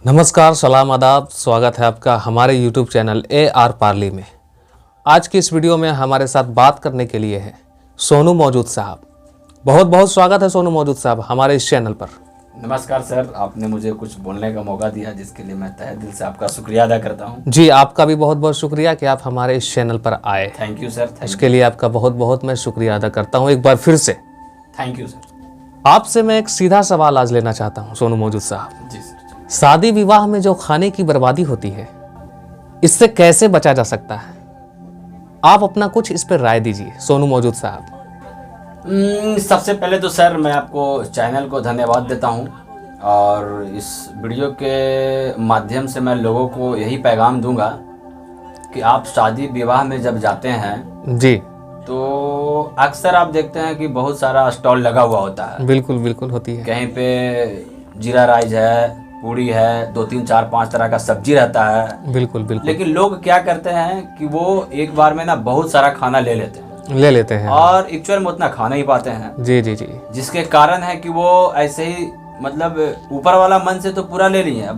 नमस्कार, सलाम, आदाब। स्वागत है आपका हमारे YouTube चैनल AR पार्ली में। आज की इस वीडियो में हमारे साथ बात करने के लिए है सोनू मौजूद साहब। बहुत बहुत स्वागत है सोनू मौजूद साहब हमारे इस चैनल पर। नमस्कार सर, आपने मुझे कुछ बोलने का मौका दिया जिसके लिए मैं तहे दिल से आपका शुक्रिया अदा करता हूँ। जी, आपका भी बहुत बहुत शुक्रिया कि आप हमारे इस चैनल पर आए। Thank you sir. इसके लिए आपका बहुत बहुत मैं शुक्रिया अदा करता हूँ एक बार फिर से। Thank you sir. आपसे मैं एक सीधा सवाल आज लेना चाहता हूँ सोनू मौजूद साहब। जी सर। शादी विवाह में जो खाने की बर्बादी होती है, इससे कैसे बचा जा सकता है? आप अपना कुछ इस पर राय दीजिए सोनू मौजूद साहब। सबसे पहले तो सर मैं आपको चैनल को धन्यवाद देता हूँ और इस वीडियो के माध्यम से मैं लोगों को यही पैगाम दूंगा कि आप शादी विवाह में जब जाते हैं जी, तो अक्सर आप देखते हैं कि बहुत सारा स्टॉल लगा हुआ होता है। बिल्कुल बिल्कुल होती है। कहीं पे जीरा राइस है, पूड़ी है, 2 3 4 5 तरह का सब्जी रहता है। बिल्कुल बिल्कुल लेकिन लोग क्या करते हैं कि वो एक बार में ना बहुत सारा खाना ले लेते हैं और एक्चुअल में उतना खा नहीं पाते हैं। जी जी जी। जिसके कारण है कि वो ऐसे ही मतलब ऊपर वाला मन से तो पूरा ले लिए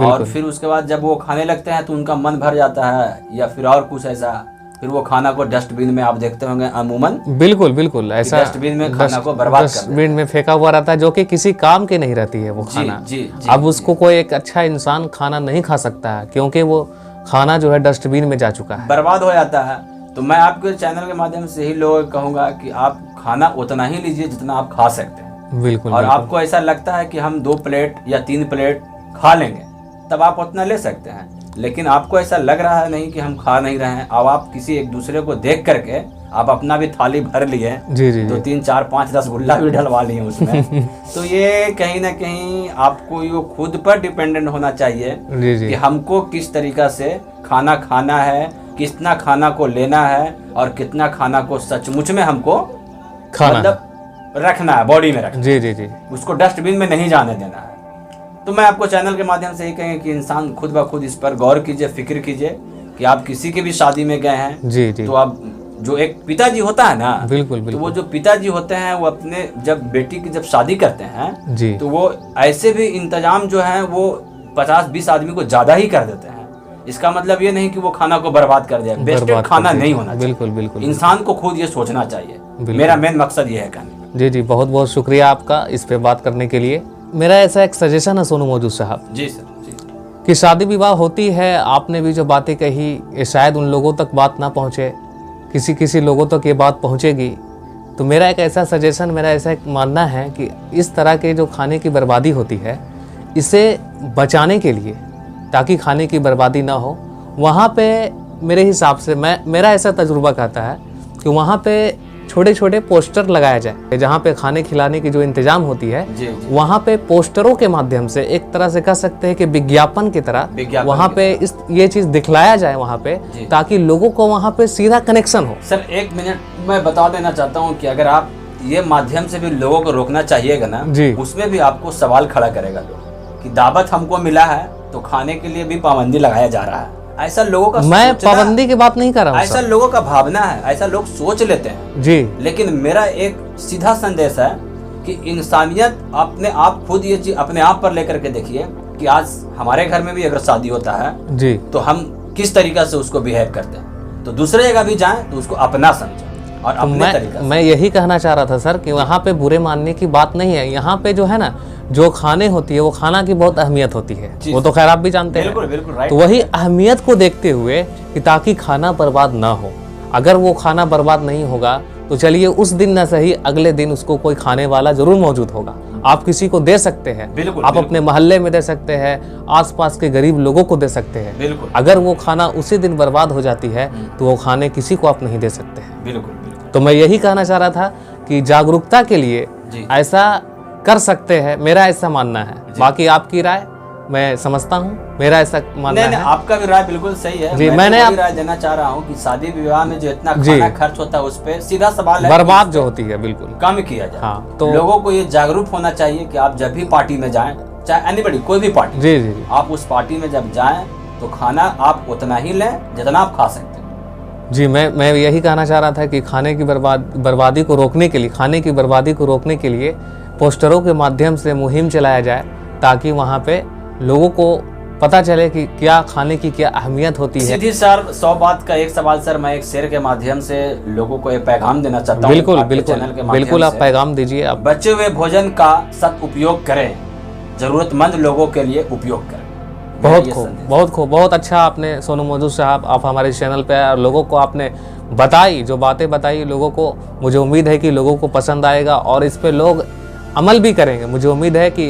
और फिर उसके बाद जब वो खाने लगते हैं तो उनका मन भर जाता है या फिर और कुछ ऐसा, फिर वो खाना को डस्टबिन में आप देखते होंगे अमूमन। बिल्कुल बिल्कुल ऐसा डस्टबिन में खाना को बर्बाद कर देते हैं। डस्टबिन में फेंका हुआ रहता है जो कि किसी काम के नहीं रहती है वो खाना। जी। अब उसको कोई एक अच्छा इंसान खाना नहीं खा सकता है क्योंकि वो खाना जो है डस्टबिन में जा चुका है, बर्बाद हो जाता है। तो मैं आपके चैनल के माध्यम से ही लोगों को कहूंगा कि आप खाना उतना ही लीजिए जितना आप खा सकते हैं। बिल्कुल। और आपको ऐसा लगता है कि हम 2 प्लेट या 3 प्लेट खा लेंगे तब आप उतना ले सकते हैं। लेकिन आपको ऐसा लग रहा है नहीं कि हम खा नहीं रहे हैं, अब आप किसी एक दूसरे को देख करके आप अपना भी थाली भर लिए, जी जी 2 3 4 5 रसगुल्ला भी डलवा लिए उसमें। तो ये कहीं ना कहीं आपको ये खुद पर डिपेंडेंट होना चाहिए जी जी। कि हमको किस तरीका से खाना खाना है, कितना खाना को लेना है और कितना खाना को सचमुच में हमको खाना मतलब रखना है, बॉडी में रखना। जी जी जी। उसको डस्टबिन में नहीं जाने देना है। तो मैं आपको चैनल के माध्यम से ही कहेंगे कि इंसान खुद ब खुद इस पर गौर कीजिए, फिक्र कीजिए कि आप किसी की भी शादी में गए हैं जी जी। तो आप जो एक पिताजी होता है ना, बिल्कुल तो बिल्कुल। वो जो पिताजी होते हैं वो अपने जब बेटी की जब शादी करते हैं जी तो वो ऐसे भी इंतजाम जो है वो 50-20 आदमी को ज्यादा ही कर देते हैं। इसका मतलब ये नहीं कि वो खाना को बर्बाद कर दिया, वेस्टेड खाना नहीं होना चाहिए। बिल्कुल बिल्कुल। इंसान को खुद ये सोचना चाहिए। मेरा मेन मकसद ये है कहने। जी जी, बहुत बहुत शुक्रिया आपका इस पे बात करने के लिए। मेरा ऐसा एक सजेशन है सोनू मौजूद साहब जी सर जी। कि शादी विवाह होती है, आपने भी जो बातें कही ये शायद उन लोगों तक बात ना पहुँचे, किसी लोगों तक ये बात पहुँचेगी। तो मेरा एक ऐसा सजेशन, मेरा ऐसा एक मानना है कि इस तरह के जो खाने की बर्बादी होती है इसे बचाने के लिए, ताकि खाने की बर्बादी ना हो, वहाँ पे मेरे हिसाब से मेरा ऐसा तजुर्बा कहता है कि वहाँ पे छोटे छोटे पोस्टर लगाया जाए। जहाँ पे खाने खिलाने की जो इंतजाम होती है जी। वहाँ पे पोस्टरों के माध्यम से एक तरह से कह सकते हैं कि विज्ञापन की तरह वहाँ पे ये चीज़ दिखलाया जाए वहाँ पे, ताकि लोगों को वहाँ पे सीधा कनेक्शन हो। सर 1 मिनट मैं बता देना चाहता हूँ कि अगर आप ये माध्यम से भी लोगों को रोकना चाहिएगा ना जी, उसमें भी आपको सवाल खड़ा करेगा लोग कि दावत हमको मिला है तो खाने के लिए भी पाबंदी लगाया जा रहा है। ऐसा लोगों का मैं पाबंदी की बात नहीं कर रहा हूँ, ऐसा लोगों का भावना है, ऐसा लोग सोच लेते हैं जी। लेकिन मेरा एक सीधा संदेश है कि इंसानियत अपने आप खुद ये चीज अपने आप पर लेकर के देखिए कि आज हमारे घर में भी अगर शादी होता है जी तो हम किस तरीका से उसको बिहेव करते हैं। तो दूसरे जगह भी जाएं तो उसको अपना समझें और तो अपने तरीका मैं यही कहना चाह रहा था सर कि वहाँ पे बुरे मानने की बात नहीं है। यहाँ पे जो है ना, जो खाने होती है वो खाना की बहुत अहमियत होती है, वो तो खैर आप भी जानते हैं। बिल्कुल बिल्कुल राइट। तो वही अहमियत को देखते हुए कि ताकि खाना बर्बाद ना हो, अगर वो खाना बर्बाद नहीं होगा तो चलिए उस दिन ना सही अगले दिन उसको कोई खाने वाला जरूर मौजूद होगा। आप किसी को दे सकते हैं, आप अपने मोहल्ले में दे सकते हैं, आसपास के गरीब लोगों को दे सकते हैं। अगर वो खाना उसी दिन बर्बाद हो जाती है तो वो खाने किसी को आप नहीं दे सकते हैं। बिल्कुल। तो मैं यही कहना चाह रहा था कि जागरूकता के लिए ऐसा कर सकते हैं, मेरा ऐसा मानना है। बाकी आपकी राय मैं समझता हूँ, मेरा ऐसा मानना है। आपका भी राय बिल्कुल सही है। जी, मैंने राय देना चाह रहा हूँ कि शादी विवाह में जो इतना खाना खर्च होता है उस पे सीधा सवाल है बर्बाद जो होती है बिल्कुल कम किया जाए। हाँ, तो लोगों को ये जागरूक होना चाहिए कि आप जब भी पार्टी में जाएं, चाहे एनीबॉडी कोई भी पार्टी, जी जी, आप उस पार्टी में जब जाएं तो खाना आप उतना ही लें जितना आप खा सकते हैं। जी, मैं यही कहना चाह रहा था कि खाने की बर्बादी को रोकने के लिए, खाने की बर्बादी को रोकने के लिए पोस्टरों के माध्यम से मुहिम चलाया जाए ताकि वहाँ पे लोगों को पता चले कि क्या खाने की क्या अहमियत होती है। सीधी सर 100 बात का एक सवाल सर, मैं एक शेर के माध्यम से लोगों को एक पैगाम देना चाहता हूँ। बिल्कुल आपके बिल्कुल चैनल के माध्यम बिल्कुल, आप से। पैगाम दीजिए। आप बचे हुए भोजन का सदुपयोग करें, जरूरतमंद लोगों के लिए उपयोग करें। बहुत ये खूब, संदेश। बहुत खूब, बहुत अच्छा आपने सोनू मौजूद साहब, आप हमारे चैनल पे आए और लोगों को आपने बताई, जो बातें बताई लोगों को, मुझे उम्मीद है कि लोगों को पसंद आएगा और इस पे लोग अमल भी करेंगे। मुझे उम्मीद है कि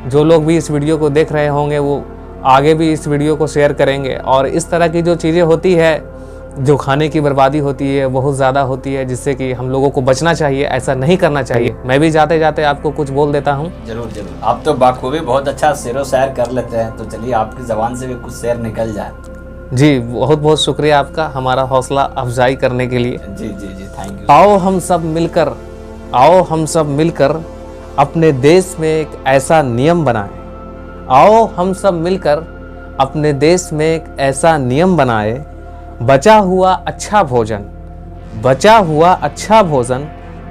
जो लोग भी इस वीडियो को देख रहे होंगे वो आगे भी इस वीडियो को शेयर करेंगे। और इस तरह की जो चीज़ें होती है, जो खाने की बर्बादी होती है बहुत ज़्यादा होती है, जिससे कि हम लोगों को बचना चाहिए, ऐसा नहीं करना चाहिए। मैं भी जाते जाते आपको कुछ बोल देता हूँ। जरूर जरूर, आप तो बाखूबी बहुत अच्छा शेरो शायर कर लेते हैं, तो चलिए आपकी जबान से भी कुछ शेर निकल जाए। जी, बहुत बहुत शुक्रिया आपका हमारा हौसला अफजाई करने के लिए। जी जी जी, थैंक यू। आओ हम सब मिलकर, आओ हम सब मिलकर अपने देश में एक ऐसा नियम बनाएं। आओ हम सब मिलकर अपने देश में एक ऐसा नियम बनाए, बचा हुआ अच्छा भोजन, बचा हुआ अच्छा भोजन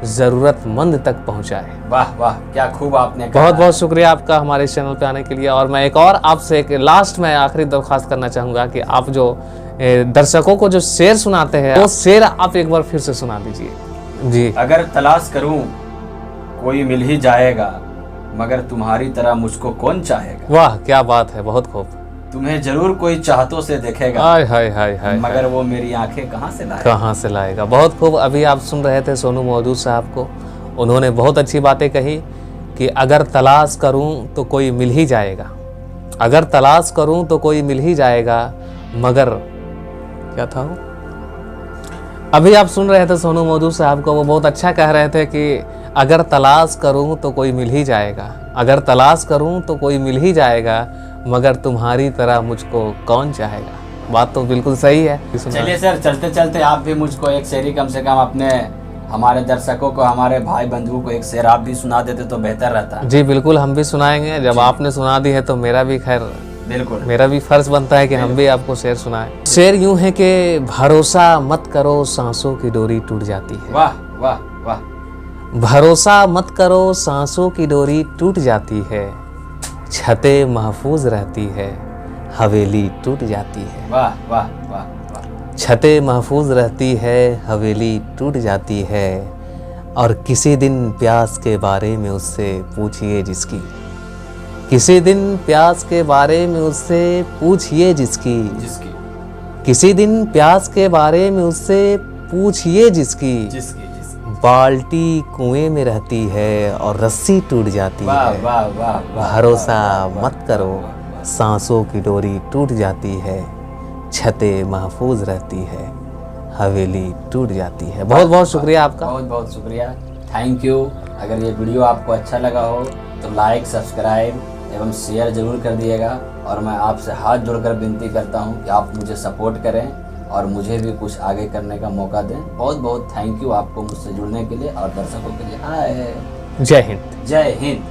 ज़रूरतमंद तक पहुंचाए। वाह वाह, क्या खूब आपने कहा। बहुत बहुत शुक्रिया आपका हमारे चैनल पे आने के लिए। और मैं एक और आपसे एक लास्ट में आखिरी दरख्वास्त करना चाहूँगा कि आप जो दर्शकों को जो शेर सुनाते हैं, वो शेर आप एक बार फिर से सुना दीजिए। जी। अगर तलाश करूं कोई मिल ही जाएगा, मगर तुम्हारी तरह मुझको कौन चाहेगा। वाह, क्या बात है, बहुत खूब। तुम्हें जरूर कोई चाहतों से देखेगा, हाय हाय हाय हाय, मगर वो मेरी आंखें कहाँ से लाएगा। कहाँ से लाएगा। बहुत खूब। अभी आप सुन रहे थे सोनू मौजूद साहब को, उन्होंने बहुत अच्छी बातें कही कि अगर तलाश करूं तो कोई मिल ही जाएगा, अगर तलाश करूं तो कोई मिल ही जाएगा, मगर क्या था वो, अभी आप सुन रहे थे सोनू मौजूद साहब को, वो बहुत अच्छा कह रहे थे कि अगर तलाश करूं तो कोई मिल ही जाएगा, अगर तलाश करूं तो कोई मिल ही जाएगा, मगर तुम्हारी तरह मुझको कौन चाहेगा। बात तो बिल्कुल सही है। चलिए सर, चलते चलते आप भी मुझको एक शेरी कम से कम अपने हमारे दर्शकों को, हमारे भाई बंधुओं को एक शेर आप भी सुना देते तो बेहतर रहता। जी बिल्कुल, हम भी सुनाएंगे। जब आपने सुना दी है तो मेरा भी खैर, बिल्कुल मेरा भी फर्ज बनता है कि हम भी आपको शेर सुनाएं। शेर यूं है कि भरोसा मत करो सांसों की डोरी टूट जाती है। वाह वाह वाह। भरोसा मत करो सांसों की डोरी टूट जाती है, छतें महफूज रहती है, हवेली टूट जाती है। वाह वाह वाह वाह। छतें महफूज रहती है, हवेली टूट जाती है, और किसी दिन प्यास के बारे में उससे पूछिए जिसकी, किसी दिन प्यास के बारे में उससे पूछिए जिसकी, किसी दिन प्यास के बारे में उससे पूछिए जिसकी, बाल्टी कुएं में रहती है और रस्सी टूट जाती है। वाह वाह। भरोसा मत करो सांसों की डोरी टूट जाती है, छतें महफूज रहती है, हवेली टूट जाती है। बहुत बहुत शुक्रिया आपका, बहुत बहुत शुक्रिया, थैंक यू। अगर ये वीडियो आपको अच्छा लगा हो तो लाइक, सब्सक्राइब एवं शेयर जरूर कर दिएगा। और मैं आपसे हाथ जोड़कर विनती करता हूँ कि आप मुझे सपोर्ट करें और मुझे भी कुछ आगे करने का मौका दें। बहुत बहुत थैंक यू आपको मुझसे जुड़ने के लिए और दर्शकों के लिए। हाय, जय हिंद। जय हिंद।